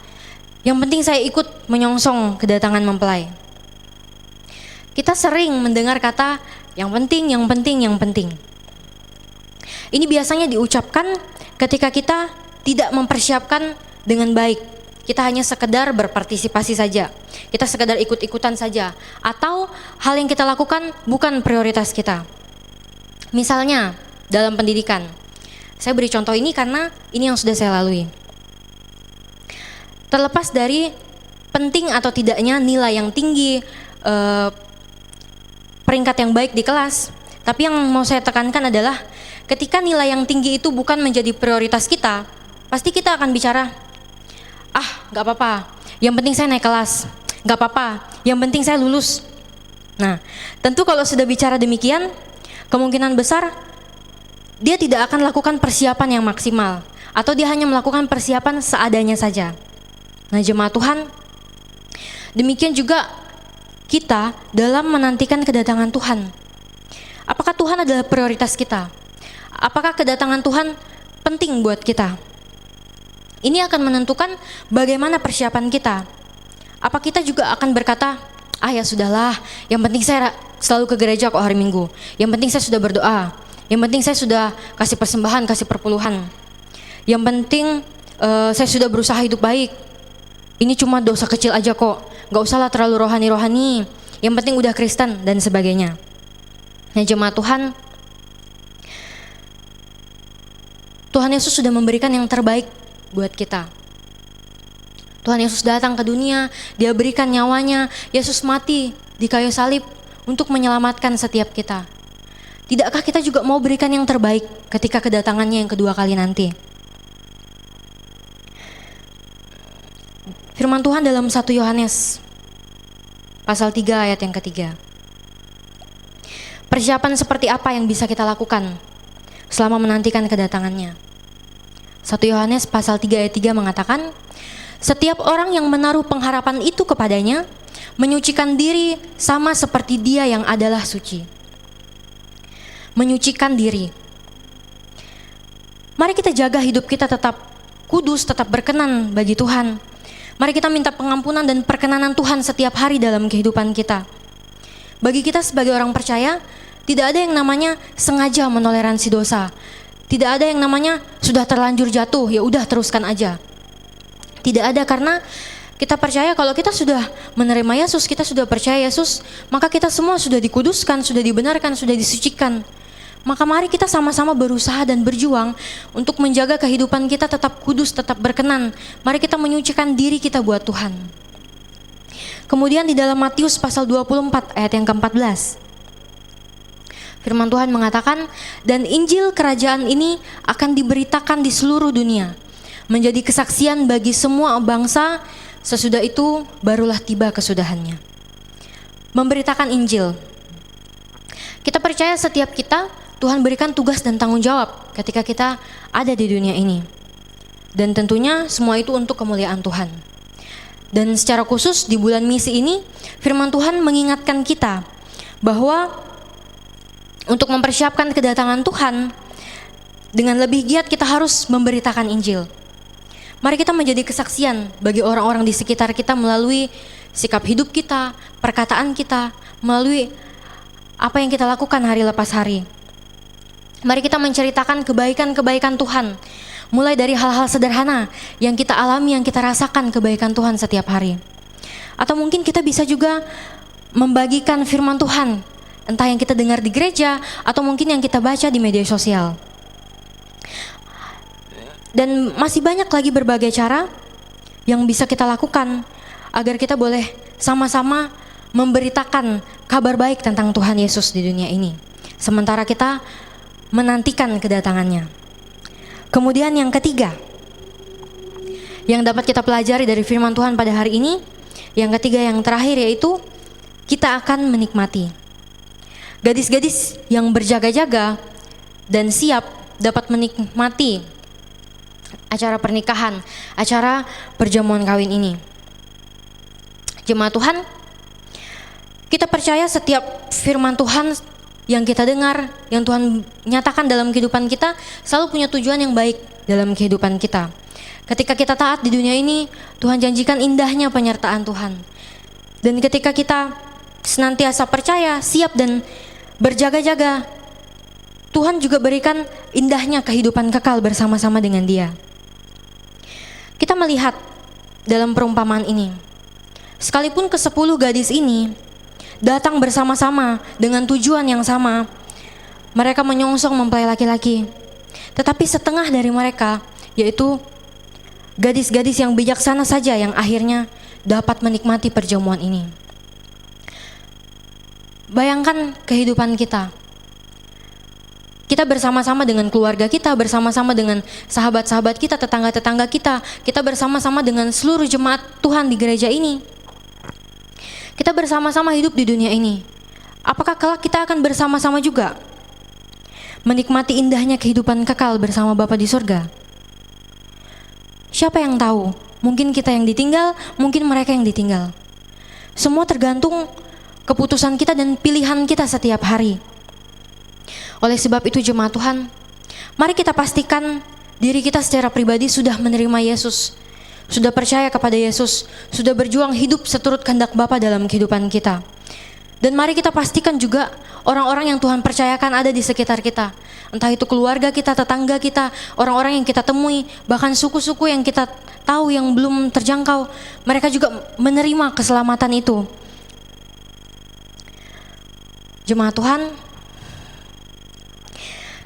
Yang penting saya ikut menyongsong kedatangan mempelai. Kita sering mendengar kata, yang penting, yang penting, yang penting. Ini biasanya diucapkan ketika kita tidak mempersiapkan dengan baik. Kita hanya sekedar berpartisipasi saja. Kita sekedar ikut-ikutan saja. Atau hal yang kita lakukan bukan prioritas kita. Misalnya dalam pendidikan. Saya beri contoh ini karena ini yang sudah saya lalui. Terlepas dari penting atau tidaknya nilai yang tinggi, peringkat yang baik di kelas. Tapi yang mau saya tekankan adalah ketika nilai yang tinggi itu bukan menjadi prioritas kita, pasti kita akan bicara, gak apa-apa, yang penting saya naik kelas, gak apa-apa, yang penting saya lulus. Nah, tentu kalau sudah bicara demikian, kemungkinan besar dia tidak akan lakukan persiapan yang maksimal, atau dia hanya melakukan persiapan seadanya saja. Nah jemaat Tuhan, demikian juga kita dalam menantikan kedatangan Tuhan. Apakah Tuhan adalah prioritas kita? Apakah kedatangan Tuhan penting buat kita? Ini akan menentukan bagaimana persiapan kita. Apa kita juga akan berkata, ya sudahlah, yang penting saya selalu ke gereja kok hari Minggu. Yang penting saya sudah berdoa. Yang penting saya sudah kasih persembahan, kasih perpuluhan. Yang penting saya sudah berusaha hidup baik. ini cuma dosa kecil aja kok, gak usahlah terlalu rohani-rohani, yang penting udah Kristen dan sebagainya. Nah jemaat Tuhan, Tuhan Yesus sudah memberikan yang terbaik buat kita. Tuhan Yesus datang ke dunia, Dia berikan nyawanya, Yesus mati di kayu salib untuk menyelamatkan setiap kita. Tidakkah kita juga mau berikan yang terbaik ketika kedatangannya yang kedua kali nanti? Firman Tuhan dalam 1 Yohanes pasal 3 ayat yang ketiga. Persiapan seperti apa yang bisa kita lakukan selama menantikan kedatangannya? 1 Yohanes pasal 3 ayat 3 mengatakan, setiap orang yang menaruh pengharapan itu kepadanya, menyucikan diri sama seperti Dia yang adalah suci. Menyucikan diri. Mari kita jaga hidup kita tetap kudus, tetap berkenan bagi Tuhan. Mari kita minta pengampunan dan perkenanan Tuhan setiap hari dalam kehidupan kita. Bagi kita sebagai orang percaya, tidak ada yang namanya sengaja menoleransi dosa. Tidak ada yang namanya sudah terlanjur jatuh, ya udah teruskan aja. Tidak ada, karena kita percaya kalau kita sudah menerima Yesus, kita sudah percaya Yesus, maka kita semua sudah dikuduskan, sudah dibenarkan, sudah disucikan. Maka mari kita sama-sama berusaha dan berjuang untuk menjaga kehidupan kita tetap kudus, tetap berkenan. Mari kita menyucikan diri kita buat Tuhan. Kemudian di dalam Matius pasal 24 ayat yang ke-14. Firman Tuhan mengatakan, dan Injil kerajaan ini akan diberitakan di seluruh dunia, menjadi kesaksian bagi semua bangsa, sesudah itu barulah tiba kesudahannya. Memberitakan Injil. Kita percaya setiap kita, Tuhan berikan tugas dan tanggung jawab ketika kita ada di dunia ini. Dan tentunya semua itu untuk kemuliaan Tuhan. Dan secara khusus di bulan misi ini, firman Tuhan mengingatkan kita bahwa untuk mempersiapkan kedatangan Tuhan, dengan lebih giat kita harus memberitakan Injil. Mari kita menjadi kesaksian bagi orang-orang di sekitar kita melalui sikap hidup kita, perkataan kita, melalui apa yang kita lakukan hari lepas hari. Mari kita menceritakan kebaikan-kebaikan Tuhan, mulai dari hal-hal sederhana yang kita alami, yang kita rasakan kebaikan Tuhan setiap hari. Atau mungkin kita bisa juga membagikan firman Tuhan, entah yang kita dengar di gereja atau mungkin yang kita baca di media sosial. Dan masih banyak lagi berbagai cara yang bisa kita lakukan agar kita boleh sama-sama memberitakan kabar baik tentang Tuhan Yesus di dunia ini, sementara kita menantikan kedatangannya. Kemudian yang ketiga, yang dapat kita pelajari dari firman Tuhan pada hari ini, yang ketiga, yang terakhir, yaitu kita akan menikmati. Gadis-gadis yang berjaga-jaga dan siap dapat menikmati acara pernikahan, acara perjamuan kawin ini. Jemaat Tuhan, kita percaya setiap firman Tuhan yang kita dengar, yang Tuhan nyatakan dalam kehidupan kita, selalu punya tujuan yang baik dalam kehidupan kita. Ketika kita taat di dunia ini, Tuhan janjikan indahnya penyertaan Tuhan. Dan ketika kita senantiasa percaya, siap dan berjaga-jaga, Tuhan juga berikan indahnya kehidupan kekal bersama-sama dengan Dia. Kita melihat dalam perumpamaan ini, sekalipun ke-10 gadis ini datang bersama-sama dengan tujuan yang sama, mereka menyongsong mempelai laki-laki. Tetapi setengah dari mereka, yaitu gadis-gadis yang bijaksana saja, yang akhirnya dapat menikmati perjamuan ini. Bayangkan kehidupan kita. Kita bersama-sama dengan keluarga kita, bersama-sama dengan sahabat-sahabat kita, tetangga-tetangga kita, kita bersama-sama dengan seluruh jemaat Tuhan di gereja ini. Kita bersama-sama hidup di dunia ini. Apakah kelak kita akan bersama-sama juga menikmati indahnya kehidupan kekal bersama Bapa di surga? Siapa yang tahu? Mungkin kita yang ditinggal, mungkin mereka yang ditinggal. Semua tergantung keputusan kita dan pilihan kita setiap hari. Oleh sebab itu jemaat Tuhan, mari kita pastikan diri kita secara pribadi sudah menerima Yesus, sudah percaya kepada Yesus, sudah berjuang hidup seturut kehendak Bapa dalam kehidupan kita. Dan mari kita pastikan juga orang-orang yang Tuhan percayakan ada di sekitar kita. Entah itu keluarga kita, tetangga kita, orang-orang yang kita temui, bahkan suku-suku yang kita tahu yang belum terjangkau, mereka juga menerima keselamatan itu. Jemaat Tuhan,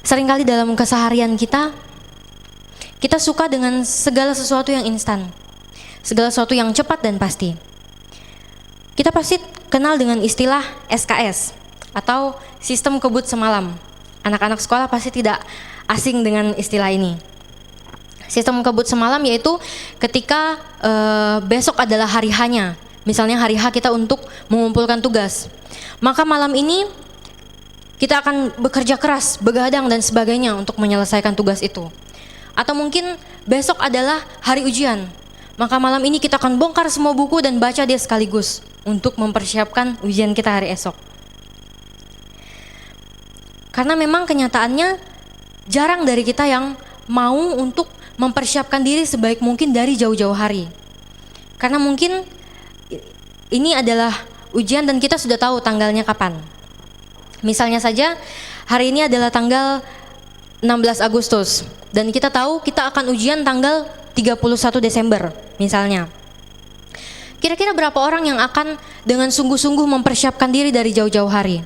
seringkali dalam keseharian kita suka dengan segala sesuatu yang instan, segala sesuatu yang cepat dan pasti. Kita pasti kenal dengan istilah SKS atau sistem kebut semalam. Anak-anak sekolah pasti tidak asing dengan istilah ini. Sistem kebut semalam yaitu ketika besok adalah hari H-nya. Misalnya hari H kita untuk mengumpulkan tugas. Maka malam ini kita akan bekerja keras, begadang dan sebagainya untuk menyelesaikan tugas itu. Atau mungkin besok adalah hari ujian. Maka malam ini kita akan bongkar semua buku dan baca dia sekaligus untuk mempersiapkan ujian kita hari esok. Karena memang kenyataannya jarang dari kita yang mau untuk mempersiapkan diri sebaik mungkin dari jauh-jauh hari. Karena mungkin ini adalah ujian dan kita sudah tahu tanggalnya kapan. Misalnya saja hari ini adalah tanggal 16 Agustus dan kita tahu kita akan ujian tanggal 31 Desember misalnya. Kira-kira berapa orang yang akan dengan sungguh-sungguh mempersiapkan diri dari jauh-jauh hari?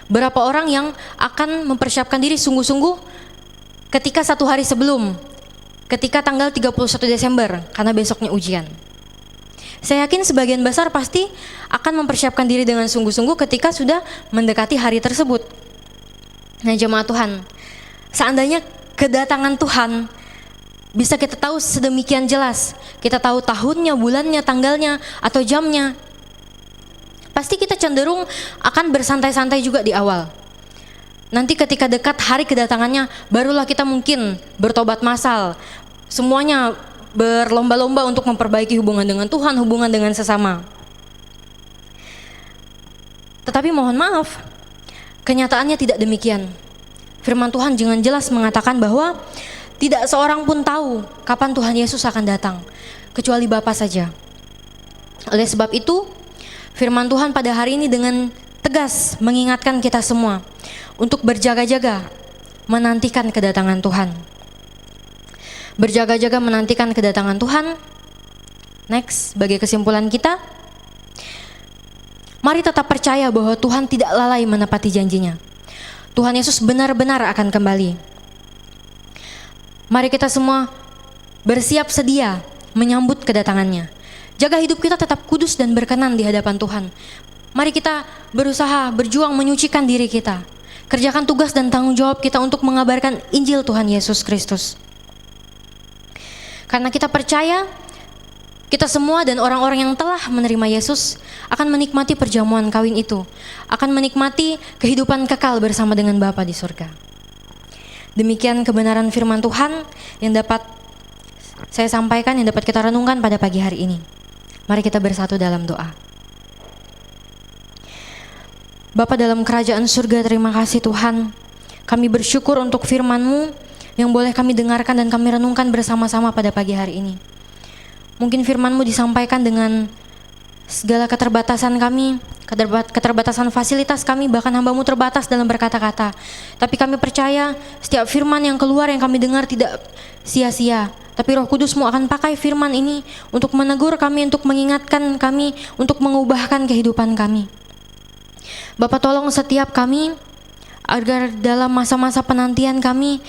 Berapa orang yang akan mempersiapkan diri sungguh-sungguh ketika satu hari sebelum, ketika tanggal 31 Desember, karena besoknya ujian? Saya yakin sebagian besar pasti akan mempersiapkan diri dengan sungguh-sungguh ketika sudah mendekati hari tersebut. Nah jemaat Tuhan, seandainya kedatangan Tuhan bisa kita tahu sedemikian jelas, kita tahu tahunnya, bulannya, tanggalnya, atau jamnya, pasti kita cenderung akan bersantai-santai juga di awal. Nanti ketika dekat hari kedatangannya, barulah kita mungkin bertobat massal, semuanya berlomba-lomba untuk memperbaiki hubungan dengan Tuhan, hubungan dengan sesama. Tetapi mohon maaf, kenyataannya tidak demikian. Firman Tuhan dengan jelas mengatakan bahwa tidak seorang pun tahu kapan Tuhan Yesus akan datang, kecuali Bapa saja. Oleh sebab itu, firman Tuhan pada hari ini dengan tegas mengingatkan kita semua untuk berjaga-jaga menantikan kedatangan Tuhan. Berjaga-jaga menantikan kedatangan Tuhan. Next, sebagai kesimpulan kita, mari tetap percaya bahwa Tuhan tidak lalai menepati janjinya. Tuhan Yesus benar-benar akan kembali. Mari kita semua bersiap sedia menyambut kedatangannya. Jaga hidup kita tetap kudus dan berkenan di hadapan Tuhan. Mari kita berusaha, berjuang menyucikan diri kita. Kerjakan tugas dan tanggung jawab kita untuk mengabarkan Injil Tuhan Yesus Kristus. Karena kita percaya, kita semua dan orang-orang yang telah menerima Yesus akan menikmati perjamuan kawin itu, akan menikmati kehidupan kekal bersama dengan Bapa di surga. Demikian kebenaran firman Tuhan yang dapat saya sampaikan, yang dapat kita renungkan pada pagi hari ini. Mari kita bersatu dalam doa. Bapa dalam kerajaan surga, terima kasih Tuhan. Kami bersyukur untuk firman-Mu yang boleh kami dengarkan dan kami renungkan bersama-sama pada pagi hari ini. Mungkin firman-Mu disampaikan dengan segala keterbatasan kami, keterbatasan fasilitas kami, bahkan hamba-Mu terbatas dalam berkata-kata. Tapi kami percaya setiap firman yang keluar yang kami dengar tidak sia-sia. Tapi Roh Kudus-Mu akan pakai firman ini untuk menegur kami, untuk mengingatkan kami, untuk mengubahkan kehidupan kami. Bapa, tolong setiap kami agar dalam masa-masa penantian kami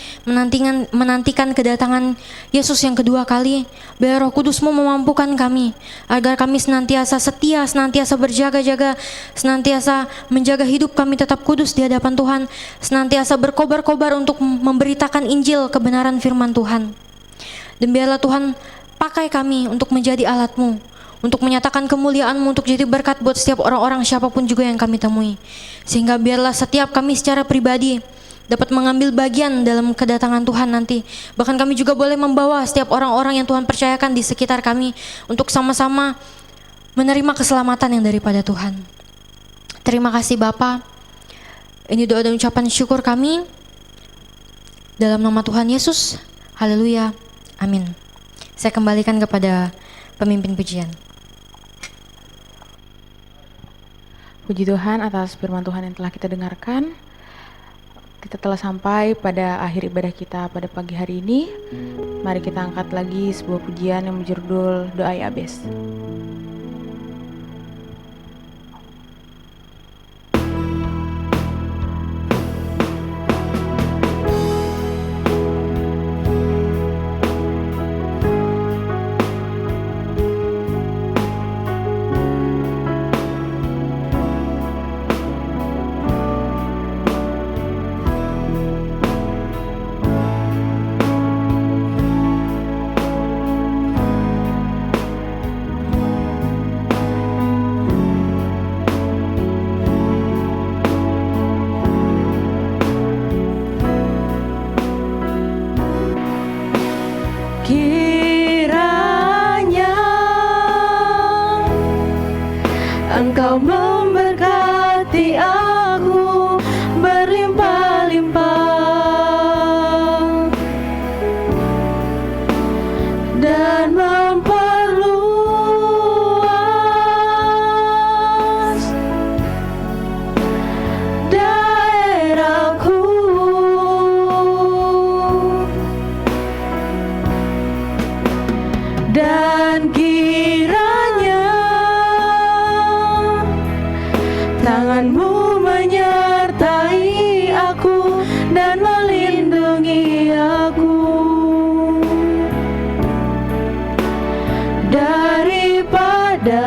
menantikan kedatangan Yesus yang kedua kali, biar Roh Kudus-Mu memampukan kami agar kami senantiasa setia, senantiasa berjaga-jaga, senantiasa menjaga hidup kami tetap kudus di hadapan Tuhan, senantiasa berkobar-kobar untuk memberitakan Injil kebenaran firman Tuhan. Dan biarlah Tuhan pakai kami untuk menjadi alat-Mu, untuk menyatakan kemuliaan-Mu, untuk jadi berkat buat setiap orang-orang siapapun juga yang kami temui. Sehingga biarlah setiap kami secara pribadi dapat mengambil bagian dalam kedatangan Tuhan nanti. Bahkan kami juga boleh membawa setiap orang-orang yang Tuhan percayakan di sekitar kami untuk sama-sama menerima keselamatan yang daripada Tuhan. Terima kasih Bapa. Ini doa dan ucapan syukur kami dalam nama Tuhan Yesus. Haleluya. Amin. Saya kembalikan kepada pemimpin pujian. Puji Tuhan atas firman Tuhan yang telah kita dengarkan. Kita telah sampai pada akhir ibadah kita pada pagi hari ini. Mari kita angkat lagi sebuah pujian yang berjudul Doa Yabes. Kiranya Engkau memberkati aku berlimpah-limpah dan memperluas daerahku. Dan kiranya tangan-Mu menyertai aku dan melindungi aku daripada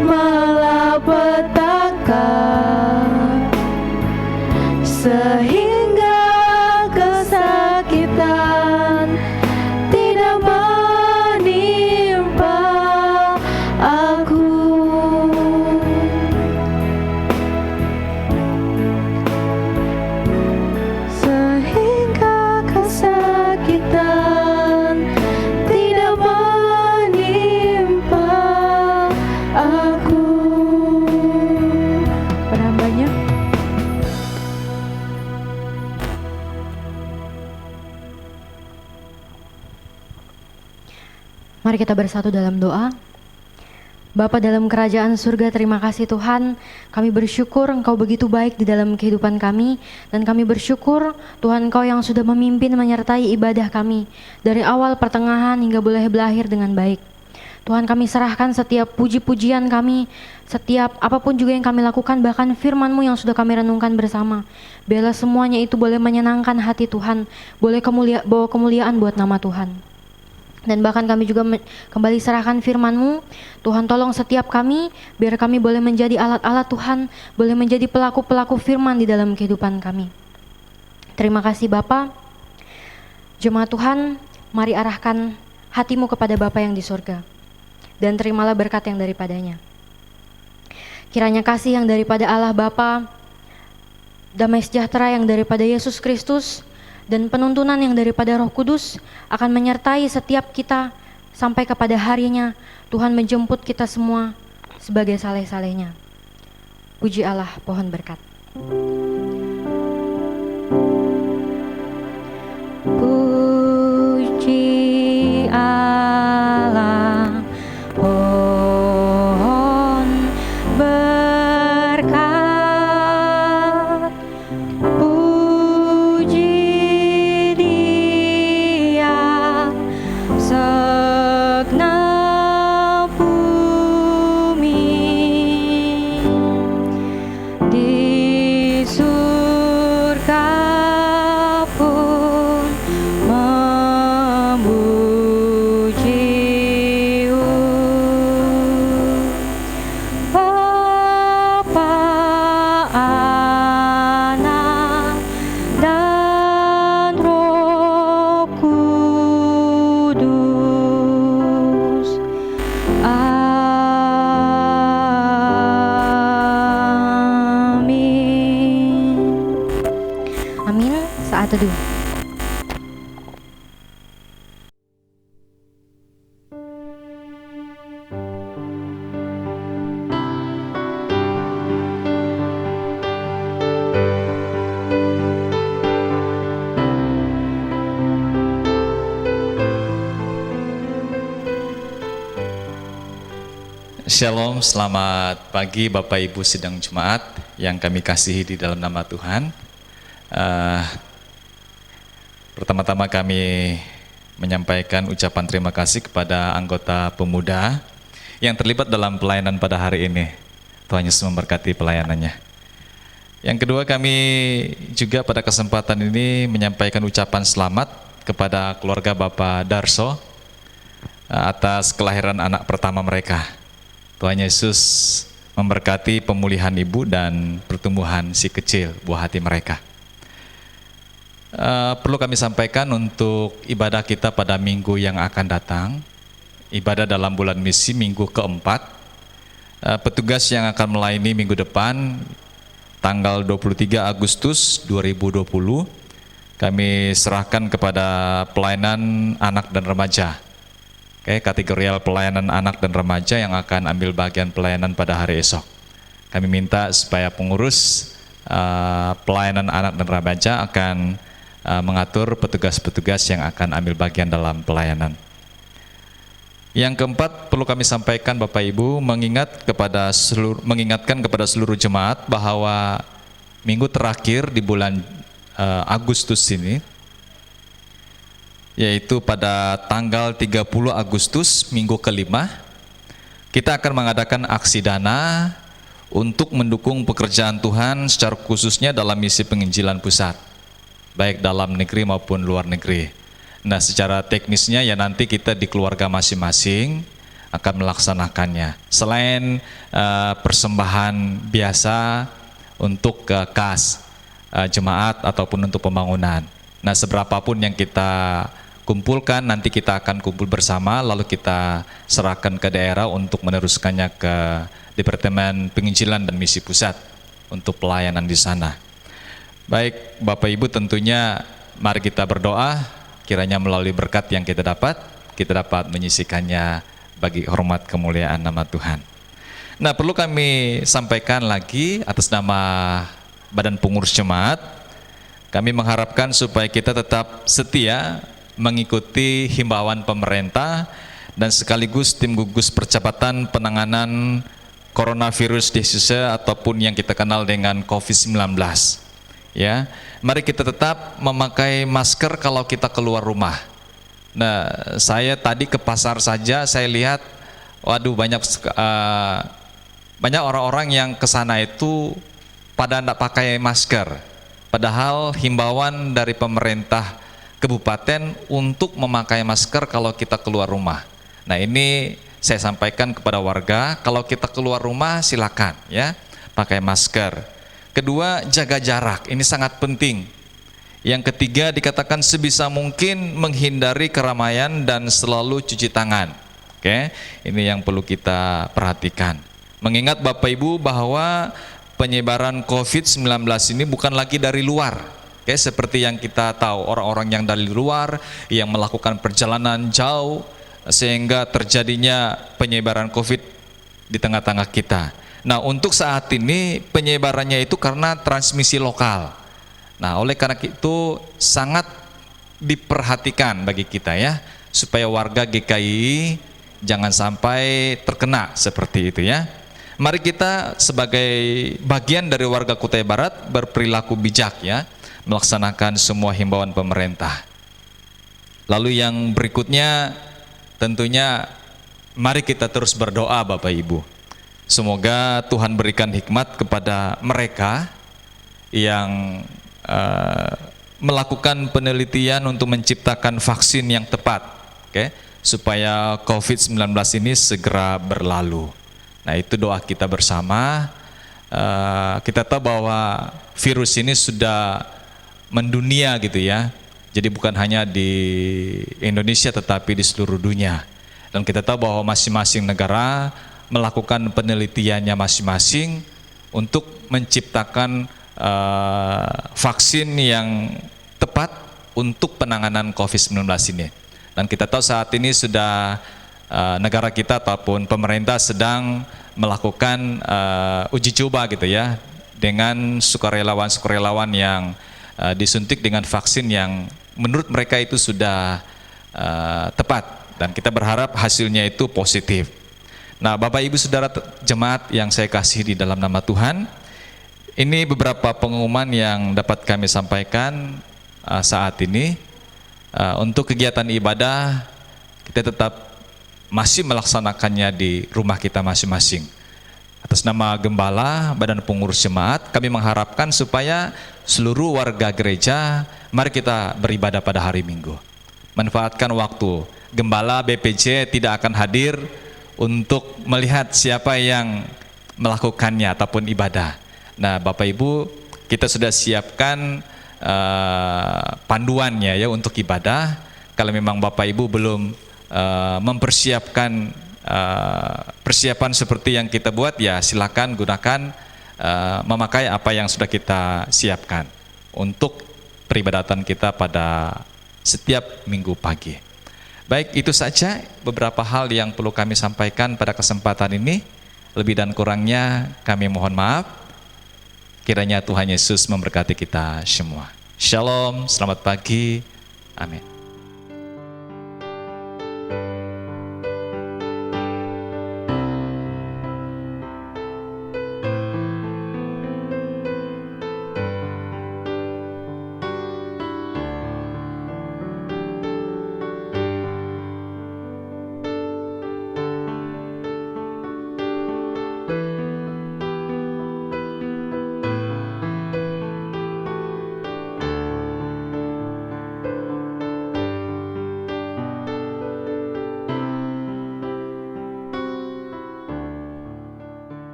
malapetaka, sehingga kesakitan tidak menimpa aku. Sehingga kesakitan tidak menimpa aku. Pada hambanya. Mari kita bersatu dalam doa. Bapa dalam kerajaan surga, terima kasih Tuhan. Kami bersyukur Engkau begitu baik di dalam kehidupan kami. Dan kami bersyukur Tuhan Engkau yang sudah memimpin menyertai ibadah kami dari awal pertengahan hingga boleh berakhir dengan baik. Tuhan, kami serahkan setiap puji-pujian kami, setiap apapun juga yang kami lakukan, bahkan firman-Mu yang sudah kami renungkan bersama. Biarlah semuanya itu boleh menyenangkan hati Tuhan, boleh bawa kemuliaan buat nama Tuhan. Dan bahkan kami juga kembali serahkan firman-Mu. Tuhan, tolong setiap kami, biar kami boleh menjadi alat-alat Tuhan, boleh menjadi pelaku-pelaku firman di dalam kehidupan kami. Terima kasih Bapa. Jemaat Tuhan, mari arahkan hatimu kepada Bapa yang di surga, dan terimalah berkat yang daripadanya. Kiranya kasih yang daripada Allah Bapa, damai sejahtera yang daripada Yesus Kristus, dan penuntunan yang daripada Roh Kudus akan menyertai setiap kita sampai kepada harinya Tuhan menjemput kita semua sebagai saleh-salehnya. Puji Allah, pohon berkat. Puji Allah, pohon berkat. Puji Dia, segenap bumi. Di surga pun memuji-Mu. Bapa, Anak, dan Roh Kudus. Amin. Amin. Saat teduh. Shalom, selamat pagi Bapak Ibu sidang Jemaat yang kami kasihi di dalam nama Tuhan. Pertama-tama kami menyampaikan ucapan terima kasih kepada anggota pemuda yang terlibat dalam pelayanan pada hari ini. Tuhan Yesus memberkati pelayanannya. Yang kedua, kami juga pada kesempatan ini menyampaikan ucapan selamat kepada keluarga Bapak Darso atas kelahiran anak pertama mereka. Tuhan Yesus memberkati pemulihan ibu dan pertumbuhan si kecil buah hati mereka. Perlu kami sampaikan untuk ibadah kita pada minggu yang akan datang, ibadah dalam bulan misi minggu keempat. Petugas yang akan melayani minggu depan tanggal 23 Agustus 2020 kami serahkan kepada pelayanan anak dan remaja. Kategorial pelayanan anak dan remaja yang akan ambil bagian pelayanan pada hari esok. Kami minta supaya pengurus pelayanan anak dan remaja akan mengatur petugas-petugas yang akan ambil bagian dalam pelayanan. Yang keempat, perlu kami sampaikan Bapak Ibu, mengingatkan kepada seluruh jemaat bahwa minggu terakhir di bulan Agustus ini, yaitu pada tanggal 30 Agustus minggu kelima, kita akan mengadakan aksi dana untuk mendukung pekerjaan Tuhan secara khususnya dalam misi penginjilan pusat, baik dalam negeri maupun luar negeri. Nah, secara teknisnya ya nanti kita di keluarga masing-masing akan melaksanakannya. Selain persembahan biasa untuk kas jemaat ataupun untuk pembangunan. Nah, seberapapun yang kita kumpulkan, nanti kita akan kumpul bersama, lalu kita serahkan ke daerah untuk meneruskannya ke Departemen Penginjilan dan Misi Pusat untuk pelayanan di sana. Baik, Bapak Ibu, tentunya mari kita berdoa, kiranya melalui berkat yang kita dapat menyisikannya bagi hormat kemuliaan nama Tuhan. Nah, perlu kami sampaikan lagi atas nama Badan Pengurus Jemaat, kami mengharapkan supaya kita tetap setia mengikuti himbauan pemerintah dan sekaligus tim gugus percepatan penanganan coronavirus disease ataupun yang kita kenal dengan COVID-19. Ya, mari kita tetap memakai masker kalau kita keluar rumah. Nah, saya tadi ke pasar saja saya lihat, waduh banyak orang-orang yang ke sana itu pada tidak pakai masker. Padahal himbauan dari pemerintah kabupaten untuk memakai masker kalau kita keluar rumah. Nah, ini saya sampaikan kepada warga, kalau kita keluar rumah silakan ya pakai masker. Kedua, jaga jarak, ini sangat penting. Yang ketiga, dikatakan sebisa mungkin menghindari keramaian dan selalu cuci tangan. Oke, ini yang perlu kita perhatikan. Mengingat Bapak Ibu bahwa penyebaran COVID-19 ini bukan lagi dari luar. Seperti yang kita tahu, orang-orang yang dari luar yang melakukan perjalanan jauh sehingga terjadinya penyebaran COVID di tengah-tengah kita. Nah, untuk saat ini penyebarannya itu karena transmisi lokal. Nah, oleh karena itu sangat diperhatikan bagi kita ya, supaya warga GKI jangan sampai terkena seperti itu ya. Mari kita sebagai bagian dari warga Kutai Barat berperilaku bijak ya, melaksanakan semua himbauan pemerintah. Lalu yang berikutnya tentunya mari kita terus berdoa Bapak Ibu. Semoga Tuhan berikan hikmat kepada mereka yang melakukan penelitian untuk menciptakan vaksin yang tepat, supaya COVID-19 ini segera berlalu. Nah, itu doa kita bersama. Kita tahu bahwa virus ini sudah mendunia gitu ya. Jadi bukan hanya di Indonesia tetapi di seluruh dunia. Dan kita tahu bahwa masing-masing negara melakukan penelitiannya masing-masing untuk menciptakan vaksin yang tepat untuk penanganan COVID-19 ini. Dan kita tahu saat ini sudah negara kita ataupun pemerintah sedang melakukan uji coba gitu ya, dengan sukarelawan-sukarelawan yang disuntik dengan vaksin yang menurut mereka itu sudah tepat, dan kita berharap hasilnya itu positif. Nah, Bapak Ibu Saudara jemaat yang saya kasih di dalam nama Tuhan, ini beberapa pengumuman yang dapat kami sampaikan saat ini. Untuk kegiatan ibadah, kita tetap masih melaksanakannya di rumah kita masing-masing. Atas nama Gembala, Badan Pengurus Jemaat, kami mengharapkan supaya seluruh warga gereja, mari kita beribadah pada hari Minggu. Manfaatkan waktu. Gembala BPJ tidak akan hadir untuk melihat siapa yang melakukannya ataupun ibadah. Nah, Bapak Ibu, kita sudah siapkan panduannya ya untuk ibadah. Kalau memang Bapak Ibu belum mempersiapkan persiapan seperti yang kita buat, ya silakan gunakan memakai apa yang sudah kita siapkan untuk peribadatan kita pada setiap minggu pagi. Baik, itu saja beberapa hal yang perlu kami sampaikan pada kesempatan ini. Lebih dan kurangnya kami mohon maaf. Kiranya Tuhan Yesus memberkati kita semua. Shalom, selamat pagi. Amin.